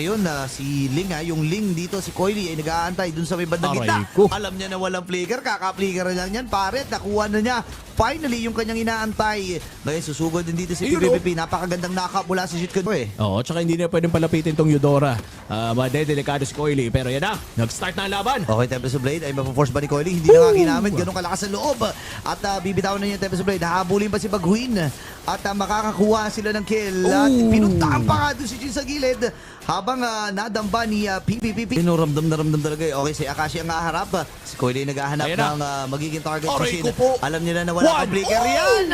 Ngayon si Ling yung Ling dito, si Coily ay nag-aantay dun sa may bandang Aray gitna. ko. Alam niya na walang flicker, kaka-flicker na lang yan. Pare, nakuha na niya. Finally, yung kanyang inaantay. Ngayon, susugod din dito si Ayun, PPP. Napakagandang knockup mula si Shit Kunpo eh. Oo, tsaka hindi na pwedeng palapitin tong Eudora. Madedelikado si Coily. Pero yan na, nag-start na ang laban. Okay, Tempest of Blade ay mapaforce ba ni Coily? Hindi na nga ginamit, ganun kalakas sa loob. At bibitawan na niya yung Tempest of Blade. Hahabulin pa si Baguhin. At makakakuha sila ng kill. At pinuntahan pa nga doon si Jin sa gilid. Habang nadamba ni PPP. Ramdam na ramdam talaga eh. Okay, si Akashi ang haharap. Si Coily naghahanap Ayan na. ng magiging target Aray machine. ko po. Alam nila na wala One. pang flicker. Yan!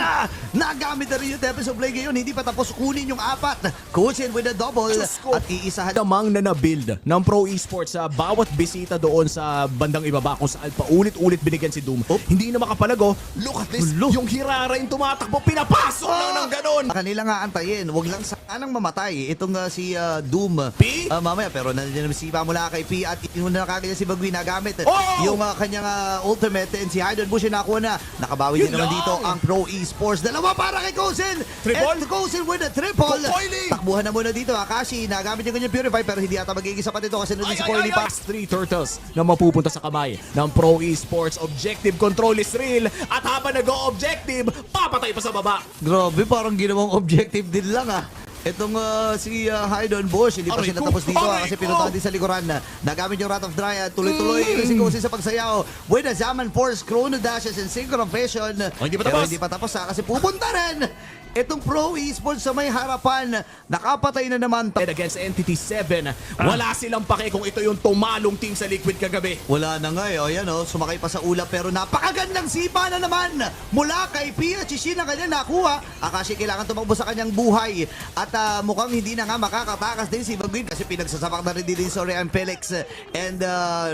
Nagamit na rin yung Tempest of Blade ngayon. Hindi pa tapos kunin yung apat. Kusin with a double. Diyos ko. At iisahan. Damang na na-build ng Pro Esports sa bawat bisita doon sa bandang ibaba kung saan paulit-ulit binigyan si Doom. Hindi na makapalago. Look at this. Ulo. Yung Hirara yung tumatakbo, pinapasok lang ng ganon. Kanila nga antayin. Huwag lang sanang mamatay. Itong si Doom. P? Mamaya, pero nandiyan naman sipa mula kay P at inuna na kagad si Baguhin nagamit. Oh! Yung kanyang ultimate and si Haydon Bush yung nakuha na. Nakabawi din Yun naman lang. dito ang Pro Esports. Dalawa para kay Kozen. Triple? And Kozen with a triple. Coily! Takbuhan na muna dito. Akashi, nagamit yung kanyang Purify pero hindi ata magiging sapat ito kasi nandun si Coily pa. 3 turtles na mapupunta sa kamay ng Pro Esports. Objective control is real. At habang nag-o-objective, papatay pa sa baba. Grabe, parang ginawang objective din lang Itong si Haydon Bush, hindi pa Aray siya ko! natapos dito Aray kasi ko! pinuntahan din sa likuran. Nagamit yung Wrath of Dryad, tuloy-tuloy si Kosi sa pagsayaw. With a Zaman Force, Chrono Dashes, and Synchronization. Hindi pa Pero tapos. hindi pa tapos kasi pupunta rin itong Pro Esports sa may harapan. Nakapatay na naman. And against Entity 7, wala silang pake kung ito yung tumalong team sa Liquid kagabi. Wala na nga Ayan sumakay pa sa ulap pero napakagandang sipa na naman mula kay Pia Chishin ang kanyang nakuha. Akashi kailangan tumakbo sa kanyang buhay. At mukhang hindi na nga makakatakas din si Baguhin kasi pinagsasapak na rin din si Sorian Felix. And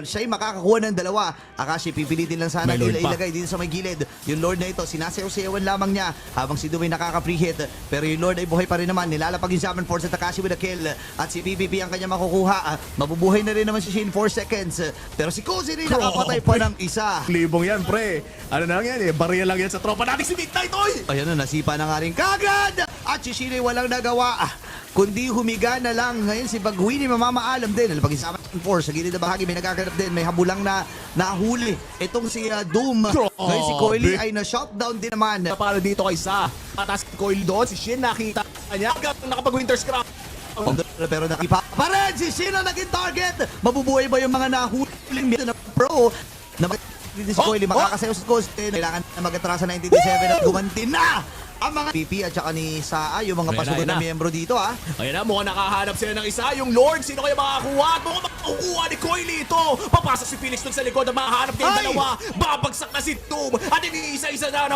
siya'y makakakuha ng dalawa. Akashi pipilitin lang sana May Lord pa. ilagay din sa may gilid. Yung Lord na ito, sinasayaw-sayawan lamang niya habang si Dumay nakaka-free hit. Pero yung Lord ay buhay pa rin naman. Nilalapag yung Zaman Force at Akashi with a kill. At si PPP ang kanya makukuha. Mabubuhay na rin naman si Shin 4 seconds. Pero si Kozi rin nakapatay pa ng isa. Libong yan, pre. Ano na lang yan Bariya lang yan sa tropa natin si Midnight, oy! Ayan nasipa na nga rin kagad. At si Shin ay walang nagawa. Kundi humiga na lang. Ngayon si Baguhin ay mamamaalam din. Pag isama ng Force sa gilid na bahagi may nagaganap din. May habulang na nahuli. Itong si Doom. Ngayon si Coily ay na-shutdown din naman. Para dito kay Sa. Patas si Coily doon, si Shin nakita niya. Nakapag-winter scrap. Pero nakipa pa rin si Shin ang naging target. Mabubuhay ba yung mga nahuling dito na pro? Na si Coily makakasayaw sa Coast. Kailangan na mag-atrasa 1997 at gumanti na ang mga PP at saka ni Saa, yung mga pasukan na miyembro dito Ayan na, mukhang nakahanap sila ng isa. Yung Lord, sino kaya makakuha? At mukhang makakuha ni Coily ito. Papasok si Felix dun sa likod at makahanap niya yung dalawa. Babagsak na si Doom. At iniisa-isa na